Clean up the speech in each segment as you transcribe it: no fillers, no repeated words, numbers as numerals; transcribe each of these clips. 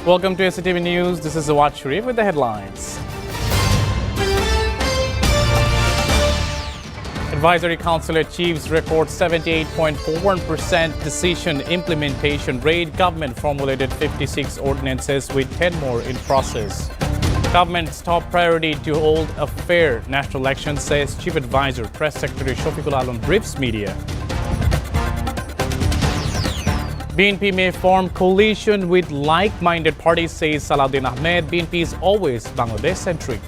Welcome to SATV News. This is Zawad Sharif with the headlines. Advisory Council achieves record 78.41% decision implementation rate. Government formulated 56 ordinances with 10 more in process. Government's top priority to hold a fair national election, says Chief Advisor Press Secretary Shafiqul Alam briefs media. BNP may form coalition with like-minded parties, says Salahuddin Ahmed. BNP is always Bangladesh-centric.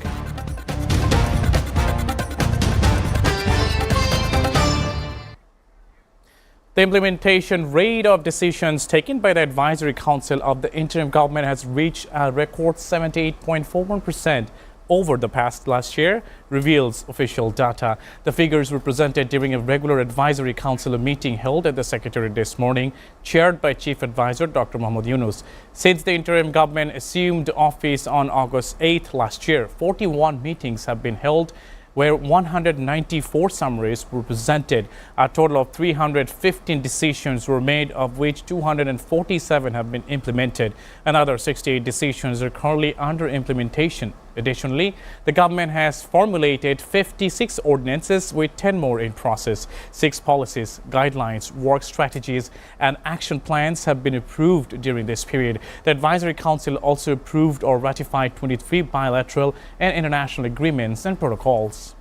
The implementation rate of decisions taken by the Advisory Council of the interim government has reached a record 78.41% over the past last year, reveals official data. The figures were presented during a regular Advisory Council meeting held at the Secretariat this morning, chaired by Chief Advisor Dr. Muhammad Yunus. Since the interim government assumed office on August 8th last year, 41 meetings have been held, where 194 summaries were presented. A total of 315 decisions were made, of which 247 have been implemented. Another 68 decisions are currently under implementation. Additionally, the government has formulated 56 ordinances with 10 more in process. 6 policies, guidelines, work strategies and action plans have been approved during this period. The Advisory Council also approved or ratified 23 bilateral and international agreements and protocols.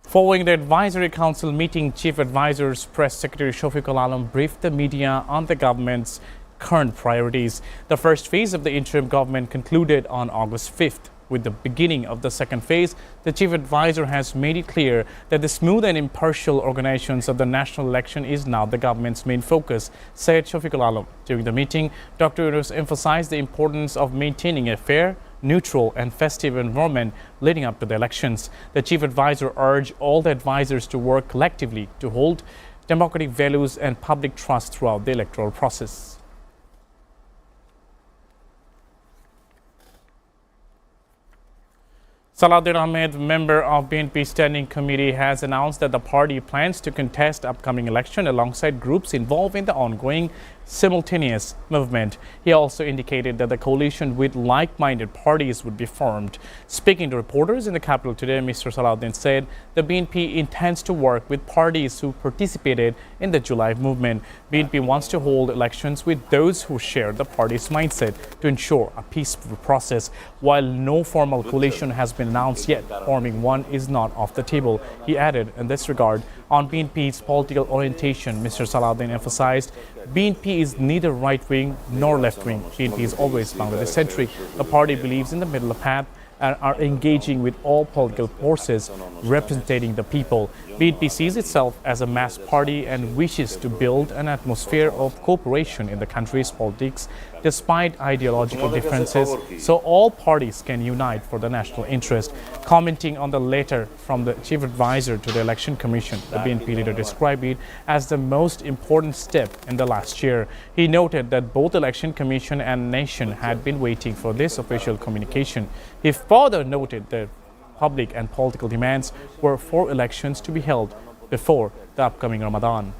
Following the Advisory Council meeting, Chief Advisor's Press Secretary Shafiqul Alam briefed the media on the government's current priorities. The first phase of the interim government concluded on August 5th. With the beginning of the second phase, the Chief Advisor has made it clear that the smooth and impartial organizations of the national election is now the government's main focus, said Shafiqul Alam. During the meeting, Dr. Yunus emphasized the importance of maintaining a fair, neutral and festive environment leading up to the elections. The Chief Advisor urged all the advisors to work collectively to hold democratic values and public trust throughout the electoral process. Salahuddin Ahmed, member of BNP Standing Committee, has announced that the party plans to contest upcoming election alongside groups involved in the ongoing simultaneous movement. He also indicated that the coalition with like-minded parties would be formed. Speaking to reporters in the capital today, Mr. Salahuddin said the BNP intends to work with parties who participated in the July movement. BNP wants to hold elections with those who share the party's mindset to ensure a peaceful process. While no formal coalition has been announced yet, forming one is not off the table. He added in this regard, on BNP's political orientation, Mr. Salahuddin emphasized BNP is neither right-wing nor left-wing. BNP is always Bangladesh-centric. The party believes in the middle path and are engaging with all political forces representing the people. BNP sees itself as a mass party and wishes to build an atmosphere of cooperation in the country's politics despite ideological differences, so all parties can unite for the national interest. Commenting on the letter from the Chief Advisor to the Election Commission, the BNP leader described it as the most important step in the last year. He noted that both Election Commission and nation had been waiting for this official communication. He further noted that public and political demands were for elections to be held before the upcoming Ramadan.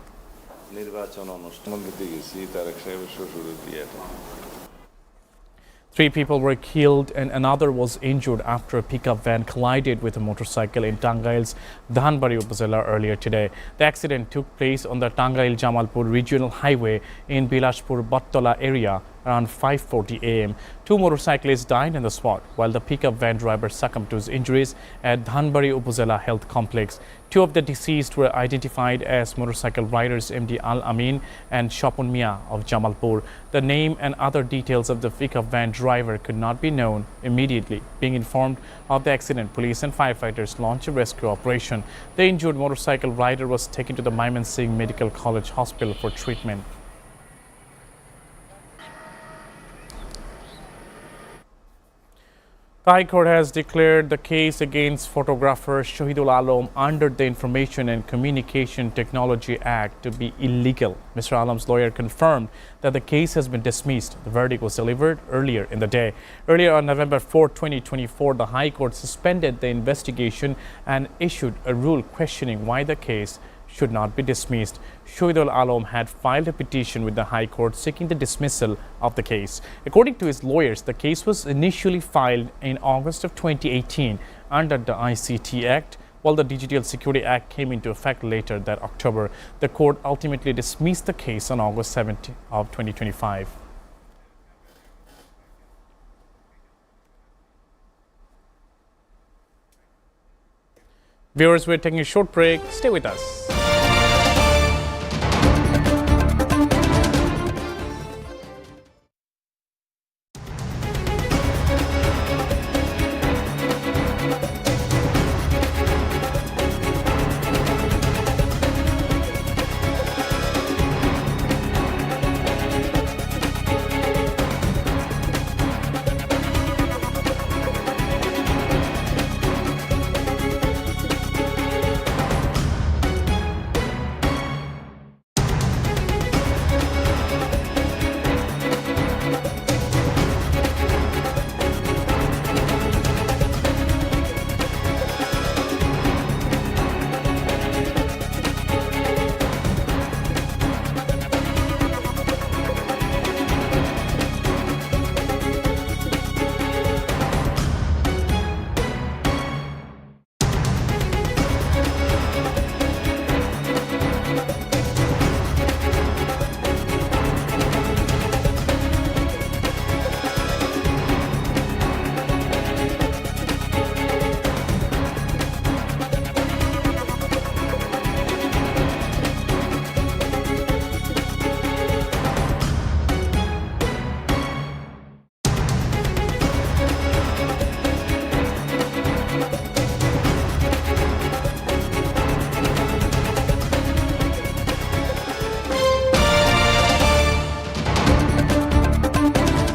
3 people were killed and another was injured after a pickup van collided with a motorcycle in Tangail's Dhanbari Upazila earlier today. The accident took place on the Tangail-Jamalpur Regional Highway in Bilashpur Battola area around 5:40 a.m. 2 motorcyclists died on the spot, while the pickup van driver succumbed to his injuries at Dhanbari Upazila Health Complex. 2 of the deceased were identified as motorcycle riders MD Al Amin and Shapun Mia of Jamalpur. The name and other details of the pickup van driver could not be known immediately. Being informed of the accident, police and firefighters launched a rescue operation. The injured motorcycle rider was taken to the Mymensingh Medical College Hospital for treatment. The High Court has declared the case against photographer Shahidul Alam under the Information and Communication Technology Act to be illegal. Mr. Alam's lawyer confirmed that the case has been dismissed. The verdict was delivered earlier in the day. Earlier on November 4, 2024, the High Court suspended the investigation and issued a rule questioning why the case should not be dismissed. Shahidul Alam had filed a petition with the High Court seeking the dismissal of the case. According to his lawyers, the case was initially filed in August of 2018 under the ICT Act, while the Digital Security Act came into effect later that October. The court ultimately dismissed the case on August 17 of 2025. Viewers, we're taking a short break. Stay with us.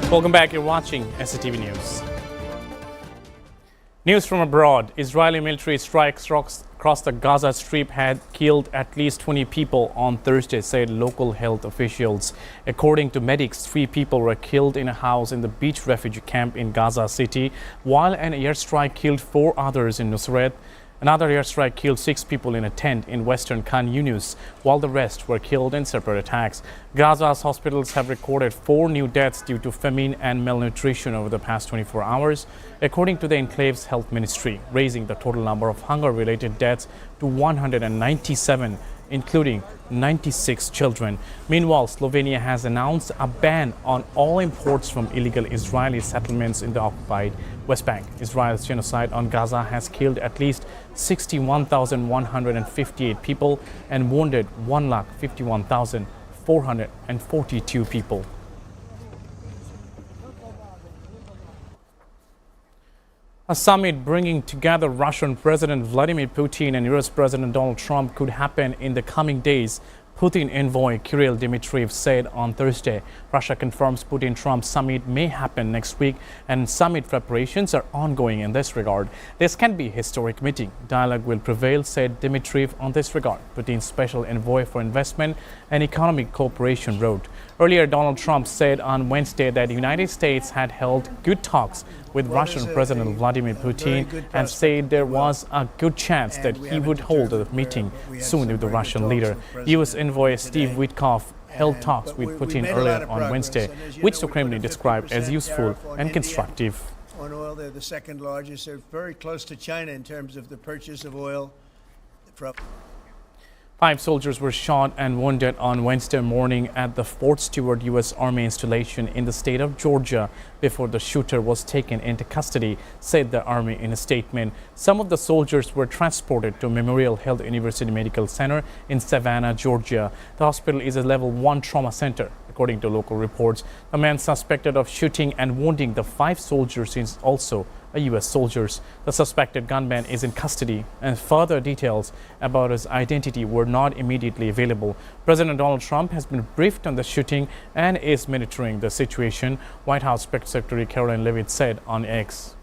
Welcome back. You're watching SATV News. News from abroad. Israeli military strikes across the Gaza Strip had killed at least 20 people on Thursday, said local health officials. According to medics, 3 people were killed in a house in the beach refugee camp in Gaza City, while an airstrike killed 4 others in Nusret. Another airstrike killed 6 people in a tent in western Khan Yunis, while the rest were killed in separate attacks. Gaza's hospitals have recorded 4 new deaths due to famine and malnutrition over the past 24 hours, according to the enclave's health ministry, raising the total number of hunger-related deaths to 197, including 96 children. Meanwhile, Slovenia has announced a ban on all imports from illegal Israeli settlements in the occupied West Bank. Israel's genocide on Gaza has killed at least 61,158 people and wounded 151,442 people. A summit bringing together Russian President Vladimir Putin and US President Donald Trump could happen in the coming days, Putin envoy Kirill Dmitriev said on Thursday. Russia confirms Putin-Trump summit may happen next week, and summit preparations are ongoing in this regard. This can be a historic meeting. Dialogue will prevail, said Dmitriev on this regard. Putin's special envoy for investment and economic cooperation wrote. Earlier, Donald Trump said on Wednesday that the United States had held good talks with Russian President Vladimir Putin and said there was a good chance that he would hold a meeting soon with the Russian leader. U.S. envoy Steve Witkoff held talks with Putin earlier on Wednesday, which the Kremlin described as useful and constructive. On oil, they're the second largest. They're very close to China in terms of the purchase of oil from. 5 soldiers were shot and wounded on Wednesday morning at the Fort Stewart U.S. Army installation in the state of Georgia before the shooter was taken into custody, said the Army in a statement. Some of the soldiers were transported to Memorial Health University Medical Center in Savannah, Georgia. The hospital is a level 1 trauma center. According to local reports, the man suspected of shooting and wounding the 5 soldiers is also a U.S. soldier. The suspected gunman is in custody, and further details about his identity were not immediately available. President Donald Trump has been briefed on the shooting and is monitoring the situation, White House Press Secretary Caroline Leavitt said on X.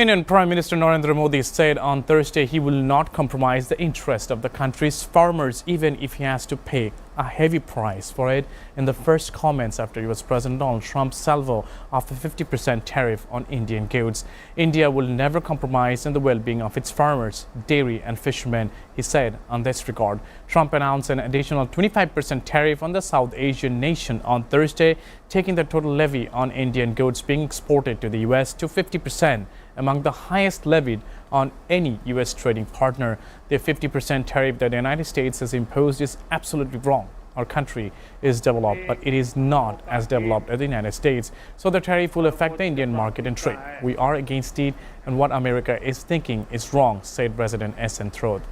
Indian Prime Minister Narendra Modi said on Thursday he will not compromise the interest of the country's farmers even if he has to pay a heavy price for it in the first comments after US President Donald Trump's salvo of the 50% tariff on Indian goods. India will never compromise on the well-being of its farmers, dairy and fishermen, he said on this regard. Trump announced an additional 25% tariff on the South Asian nation on Thursday, taking the total levy on Indian goods being exported to the US to 50%, among the highest levied on any U.S. trading partner. The 50% tariff that the United States has imposed is absolutely wrong. Our country is developed, but it is not as developed as the United States. So the tariff will affect the Indian market and trade. We are against it, and what America is thinking is wrong, said President S.N. Throde.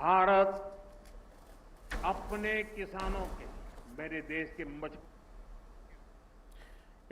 Bharat अपने किसानों के मेरे देश के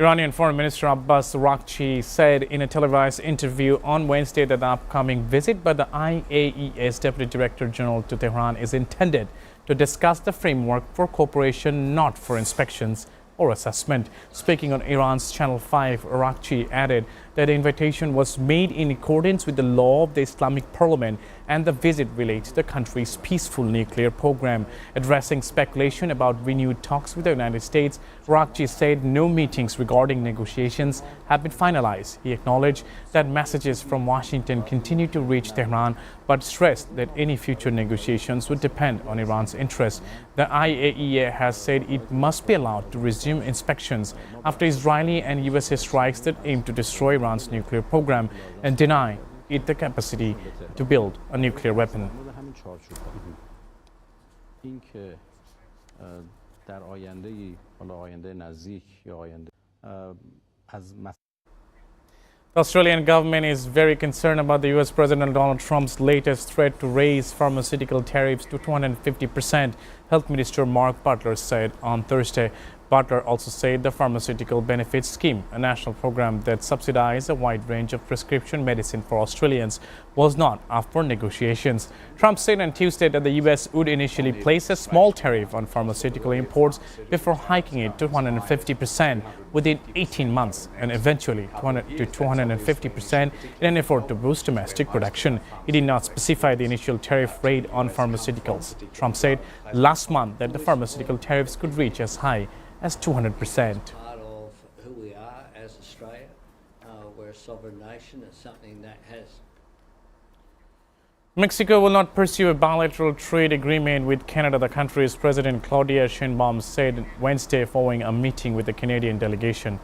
Iranian Foreign Minister Abbas Araghchi said in a televised interview on Wednesday that the upcoming visit by the IAEA's Deputy Director General to Tehran is intended to discuss the framework for cooperation, not for inspections or assessment. Speaking on Iran's Channel 5, Araghchi added that the invitation was made in accordance with the law of the Islamic Parliament and the visit relates to the country's peaceful nuclear program. Addressing speculation about renewed talks with the United States, Araghchi said no meetings regarding negotiations have been finalized. He acknowledged that messages from Washington continue to reach Tehran, but stressed that any future negotiations would depend on Iran's interests. The IAEA has said it must be allowed to resume inspections after Israeli and US strikes that aim to destroy Iran's nuclear program and deny it the capacity to build a nuclear weapon. The Australian government is very concerned about the US President Donald Trump's latest threat to raise pharmaceutical tariffs to 250%, Health Minister Mark Butler said on Thursday. Butler also said the Pharmaceutical Benefits Scheme, a national program that subsidizes a wide range of prescription medicine for Australians, was not up for negotiations. Trump said on Tuesday that the U.S. would initially place a small tariff on pharmaceutical imports before hiking it to 150% within 18 months and eventually to 250% in an effort to boost domestic production. He did not specify the initial tariff rate on pharmaceuticals. Trump said last month that the pharmaceutical tariffs could reach as high as 200%. Part of who we are as Australia. We're a sovereign nation. It's something that has. Mexico will not pursue a bilateral trade agreement with Canada, the country's President Claudia Sheinbaum said Wednesday following a meeting with the Canadian delegation.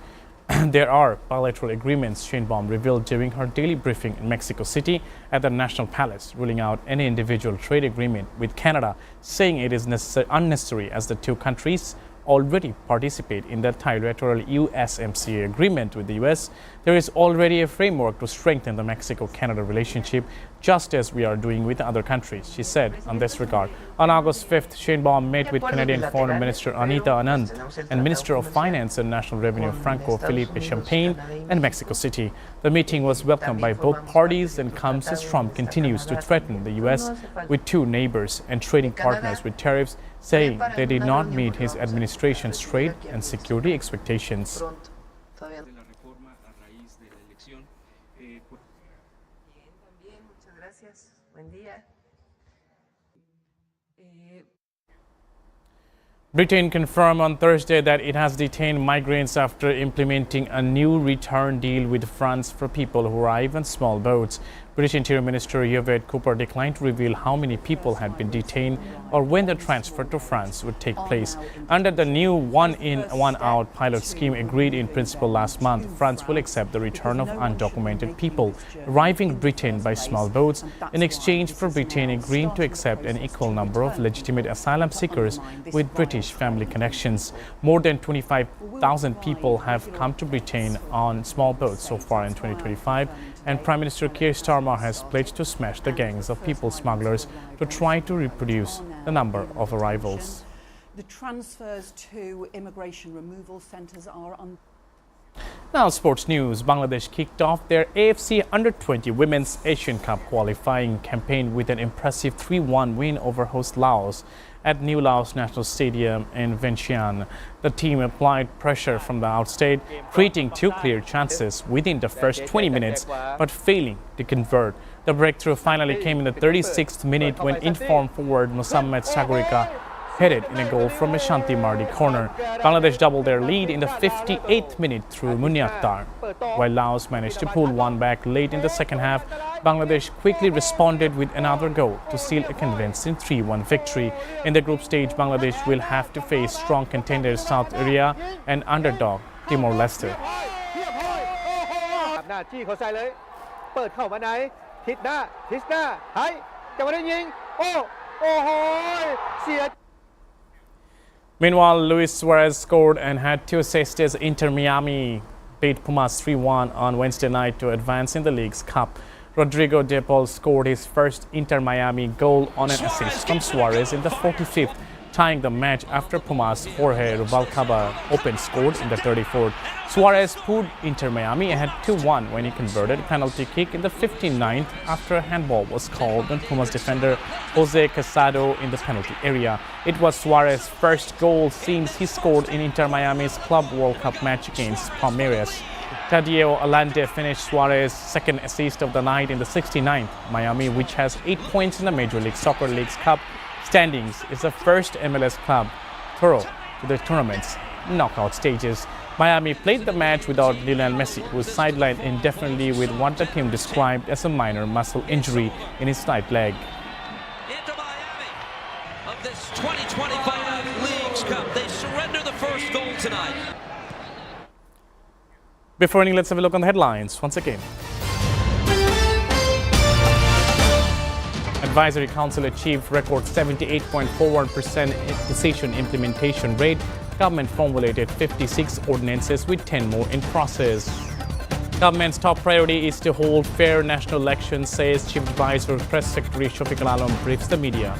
There are bilateral agreements, Sheinbaum revealed during her daily briefing in Mexico City at the National Palace, ruling out any individual trade agreement with Canada, saying it is unnecessary as the two countries already participate in the trilateral USMCA agreement with the US. There is already a framework to strengthen the Mexico-Canada relationship, just as we are doing with other countries, she said on this regard. On August 5th, Sheinbaum met with Canadian Foreign Minister Anita Anand and Minister of Finance and National Revenue Franco Felipe Champagne in Mexico City. The meeting was welcomed by both parties and comes as Trump continues to threaten the US with two neighbors and trading partners with tariffs, saying they did not meet his administration's trade and security expectations. Britain confirmed on Thursday that it has detained migrants after implementing a new return deal with France for people who arrive on small boats. British Interior Minister Yvette Cooper declined to reveal how many people had been detained or when the transfer to France would take place. Under the new one-in, one-out pilot scheme agreed in principle last month, France will accept the return of undocumented people arriving in Britain by small boats in exchange for Britain agreeing to accept an equal number of legitimate asylum seekers with British family connections. More than 25,000 people have come to Britain on small boats so far in 2025, and Prime Minister Keir Starmer has pledged to smash the gangs of people smugglers to try to reproduce the number of arrivals. The transfers to immigration removal centres are Now sports news. Bangladesh kicked off their AFC Under-20 Women's Asian Cup qualifying campaign with an impressive 3-1 win over host Laos at New Laos National Stadium in Vientiane. The team applied pressure from the outside, creating two clear chances within the first 20 minutes, but failing to convert. The breakthrough finally came in the 36th minute when informed forward Mosammed Sagorika headed in a goal from a Shanti Mardi corner. Bangladesh doubled their lead in the 58th minute through Muniakhtar. While Laos managed to pull one back late in the second half, Bangladesh quickly responded with another goal to seal a convincing 3-1 victory. In the group stage, Bangladesh will have to face strong contenders South Korea and underdog Timor-Leste. หน้าจี้เขาใส่เลยเปิดเข้ามาไหนทิศหน้าไทยจังหวะนี้ยิงโอ้โหเสีย Meanwhile, Luis Suarez scored and had two assists as Inter Miami beat Pumas 3-1 on Wednesday night to advance in the League's Cup. Rodrigo De Paul scored his first Inter Miami goal on an assist from Suarez in the 45th, tying the match after Pumas' Jorge Rubalcaba scored in the 34th. Suarez pulled Inter Miami ahead 2-1 when he converted a penalty kick in the 59th after a handball was called on Pumas defender Jose Casado in the penalty area. It was Suarez's first goal since he scored in Inter Miami's Club World Cup match against Palmeiras. Tadeo Alante finished Suarez's second assist of the night in the 69th. Miami, which has 8 points in the Major League Soccer League's Cup standings, is the first MLS club through to the tournament's knockout stages. Miami played the match without Lionel Messi, who was sidelined indefinitely with what the team described as a minor muscle injury in his right leg. Into Miami of this 2025 Leagues Cup. They surrender the first goal tonight. Before ending, let's have a look on the headlines once again. Advisory Council achieved record 78.41% decision implementation rate. Government formulated 56 ordinances with 10 more in process. Government's top priority is to hold fair national elections, says Chief Advisor Press Secretary Shafiqul Alam briefs the media.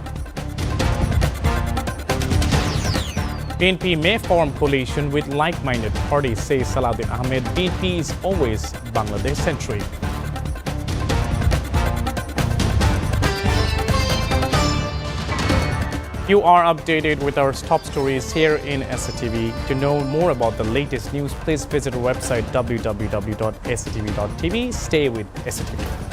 BNP may form coalition with like-minded parties, says Salahuddin Ahmed. BNP is always Bangladesh-centric. You are updated with our top stories here in SATV. To know more about the latest news, please visit our website www.satv.tv. Stay with SATV.